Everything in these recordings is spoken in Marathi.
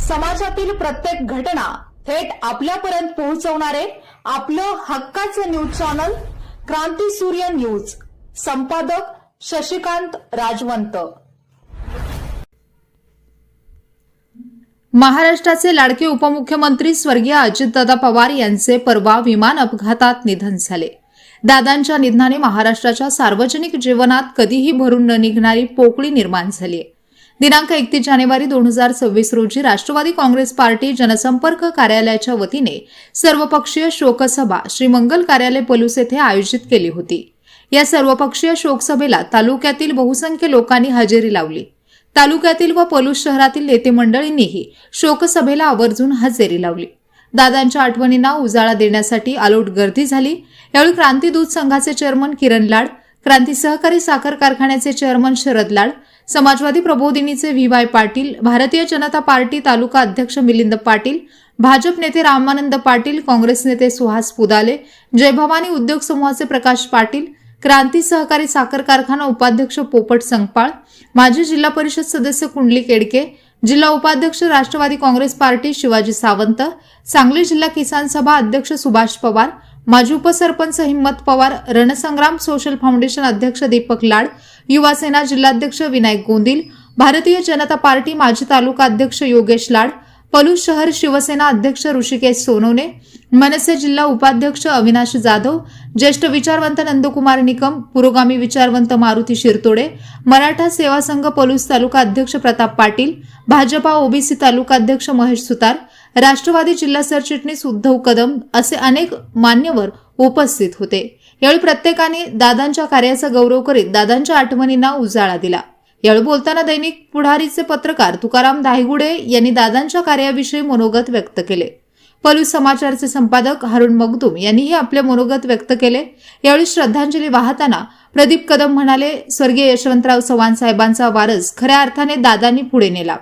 समाजातील प्रत्येक घटना थेट आपल्यापर्यंत पोहोचवणारे आपलं हक्काचं न्यूज चॅनल क्रांती सूर्य न्यूज। संपादक शशिकांत राजवंत। महाराष्ट्राचे लाडके उपमुख्यमंत्री स्वर्गीय अजितदादा पवार यांचे परवा विमान अपघातात निधन झाले। दादांच्या निधनाने महाराष्ट्राच्या सार्वजनिक जीवनात कधीही भरून न निघणारी पोकळी निर्माण झाली आहे। दिनांक 31 जानेवारी 2026 रोजी राष्ट्रवादी काँग्रेस पार्टी जनसंपर्क कार्यालयाच्या वतीने सर्वपक्षीय शोकसभा श्री मंगल कार्यालय पलूस येथे आयोजित केली होती। या सर्वपक्षीय शोकसभेला तालुक्यातील बहुसंख्य लोकांनी हजेरी लावली। तालुक्यातील व पलूस शहरातील नेते मंडळींनीही शोकसभेला आवर्जून हजेरी लावली। दादांच्या आठवणींना उजाळा देण्यासाठी अलोट गर्दी झाली। यावेळी क्रांती दूध संघाचे चेअरमन किरण लाड, क्रांती सहकारी साखर कारखान्याचे चेअरमन शरद लाड, समाजवादी प्रबोधिनीचे व्ही.वाय. पाटील, भारतीय जनता पार्टी तालुका अध्यक्ष मिलिंद पाटील, भाजप नेते रामानंद पाटील, काँग्रेस नेते सुहास पुदाले, जय भवानी उद्योग समूहाचे प्रकाश पाटील, क्रांती सहकारी साखर कारखाना उपाध्यक्ष पोपट संगपाळ, माजी जिल्हा परिषद सदस्य कुंडली केडके, जिल्हा उपाध्यक्ष राष्ट्रवादी काँग्रेस पार्टी शिवाजी सावंत, सांगली जिल्हा किसान सभा अध्यक्ष सुभाष पवार, माजी उपसरपंच हिम्मत पवार, रणसंग्राम सोशल फाउंडेशन अध्यक्ष दीपक लाड, युवा सेना जिल्हाध्यक्ष विनायक गोंदिल, भारतीय जनता पार्टी माजी तालुका अध्यक्ष योगेश लाड, पलूस शहर शिवसेना अध्यक्ष ऋषिकेश सोनवणे, मनसे जिल्हा उपाध्यक्ष अविनाश जाधव, ज्येष्ठ विचारवंत नंदकुमार निकम, पुरोगामी विचारवंत मारुती शिरतोडे, मराठा सेवा संघ पलूस तालुका अध्यक्ष प्रताप पाटील, भाजपा ओबीसी तालुका अध्यक्ष महेश सुतार, राष्ट्रवादी जिल्हा सरचिटणीस उद्धव कदम असे अनेक मान्यवर उपस्थित होते। यावेळी प्रत्येकाने दादांच्या कार्याचा गौरव करीत दादांच्या आठवणींना उजाळा दिला। यावेळी बोलताना दैनिक पुढारीचे पत्रकार तुकाराम दायगुडे यांनी दादांच्या कार्याविषयी मनोगत व्यक्त केले। पलूस समाचारचे संपादक हारून मगदूम यांनीही आपले मनोगत व्यक्त केले। यावेळी श्रद्धांजली वाहताना प्रदीप कदम म्हणाले, स्वर्गीय यशवंतराव चव्हाण साहेबांचा वारस खऱ्या अर्थाने दादांनी पुढे नेला।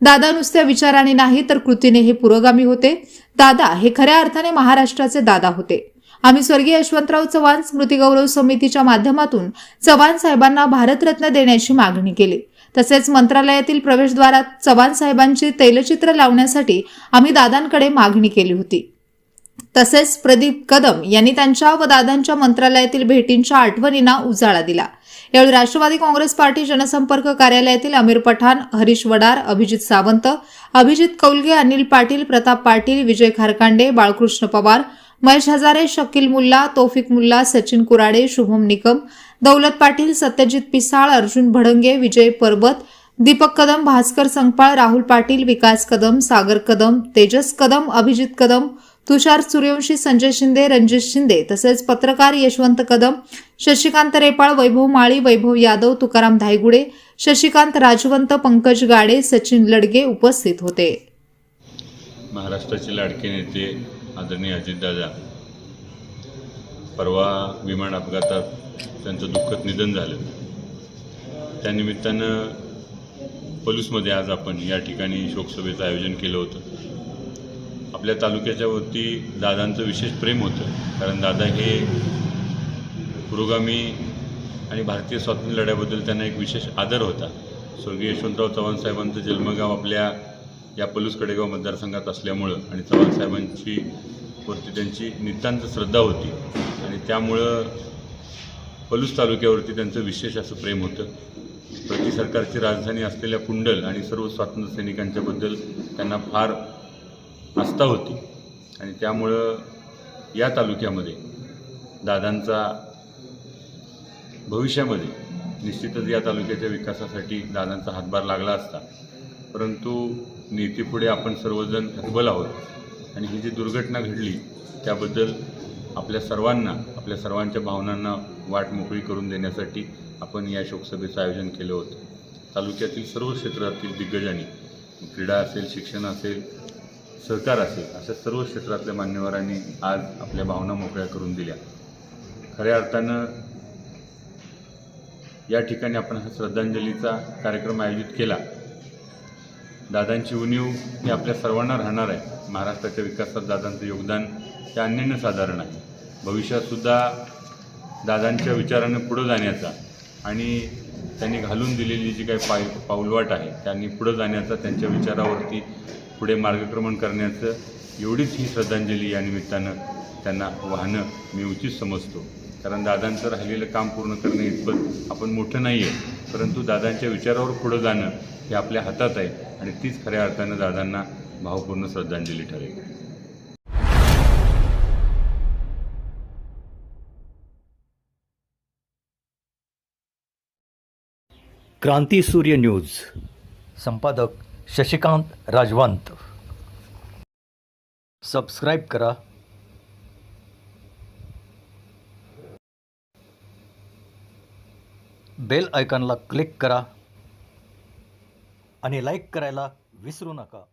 दादा नुसत्या विचाराने नाही तर कृतीने हे पुरोगामी होते। दादा हे खऱ्या अर्थाने महाराष्ट्राचे दादा होते। आम्ही स्वर्गीय यशवंतराव चव्हाण स्मृती गौरव समितीच्या माध्यमातून चव्हाण साहेबांना भारतरत्न देण्याची मागणी केली। तसेच मंत्रालयातील प्रवेशद्वारात चव्हाण साहेबांची तैलचित्र लावण्यासाठी आम्ही दादांकडे मागणी केली होती। तसेच प्रदीप कदम यांनी त्यांच्या व दादांच्या मंत्रालयातील भेटींच्या आठवणींना उजाळा दिला। यावेळी राष्ट्रवादी काँग्रेस पार्टी जनसंपर्क कार्यालयातील अमीर पठाण, हरीश वडार, अभिजित सावंत, अभिजित कौलगे, अनिल पाटील, प्रताप पाटील, विजय खारकांडे, बाळकृष्ण पवार, महेश हजारे, शकील मुल्ला, तौफिक मुल्ला, सचिन कुराडे, शुभम निकम, दौलत पाटील, सत्यजित पिसाळ, अर्जुन भडंगे, विजय परबत, दीपक कदम, भास्कर संगपाळ, राहुल पाटील, विकास कदम, सागर कदम, तेजस कदम, अभिजित कदम, तुषार सूर्यवंशी, संजय शिंदे, रणजित शिंदे तसेच पत्रकार यशवंत कदम, शशिकांत रेपाळ, वैभव माळी, वैभव यादव, तुकाराम धायगुडे, शशिकांत राजवंत, पंकज गाडे, सचिन लडगे उपस्थित होते। महाराष्ट्राचे लाडके नेते आदरणीय अजितदादा परवा विमान अपघातात त्यांचं दुःखद निधन झालं। त्यानिमित्तानं पलूसमध्ये आज आपण या ठिकाणी शोकसभेचं आयोजन केलं होतं। आपल्या तालुक्याच्या वरती दादांचं विशेष प्रेम होतं, कारण दादा हे पुरोगामी आणि भारतीय स्वातंत्र्य लढ्याबद्दल त्यांना एक विशेष आदर होता। स्वर्गीय यशवंतराव चव्हाण साहेबांचं जन्मगाव आपल्या या पलूस कडेगाव मतदारसंघात असल्यामुळं आणि चव्हाण साहेबांची वरती त्यांची नितांत श्रद्धा होती आणि त्यामुळं पलूस तालुक्यावरती त्यांचं विशेष असं प्रेम होतं। प्रति सरकारची राजधानी असलेल्या कुंडल आणि सर्व स्वातंत्र्य सैनिकांच्याबद्दल त्यांना फार आस्था होती आणि त्यामुळं या तालुक्यामध्ये दादांचा भविष्यामध्ये निश्चितच या तालुक्याच्या विकासासाठी दादांचा हातभार लागला असता, परंतु नीतीपुढे आपण सर्वजण हतबल आहोत आणि ही जी दुर्घटना घडली त्याबद्दल आपल्या सर्वांच्या भावनांना वाट मोकळी करून देण्यासाठी आपण या शोकसभेचं आयोजन केलं होतं। तालुक्यातील सर्व क्षेत्रातील दिग्गजांनी, क्रीडा असेल, शिक्षण असेल, सहकार असेल, अशा सर्व क्षेत्रातल्या मान्यवरांनी आज आपल्या भावना मोकळ्या करून दिल्या। खऱ्या अर्थानं या ठिकाणी आपण हा श्रद्धांजलीचा कार्यक्रम आयोजित केला। दादांची उणीव ही आपल्या सर्वांना राहणार आहे। महाराष्ट्राच्या विकासात दादांचं योगदान हे अनन्यसाधारण आहे। भविष्यातसुद्धा दादांच्या विचारानं पुढं जाण्याचा आणि त्यांनी घालून दिलेली जी काही पाऊलवाट आहे त्यांनी पुढं जाण्याचा, त्यांच्या विचारावरती पुढे मार्गक्रमण करण्याचं एवढीच ही श्रद्धांजली या निमित्तानं त्यांना वाहणं मी उचित समजतो. कारण दादांचं राहिलेलं काम पूर्ण करणे इतपत आपण मोठं नाही आहे, परंतु दादांच्या विचारावर पुढं जाणं हे आपल्या हातात आहे आणि तीच खऱ्या अर्थानं दादांना भावपूर्ण श्रद्धांजली ठरेल. क्रांती सूर्य न्यूज, संपादक शशिकांत राजवंत. सबस्क्राईब करा, बेल आयकॉनला क्लिक करा आणि लाईक करायला विसरू नका.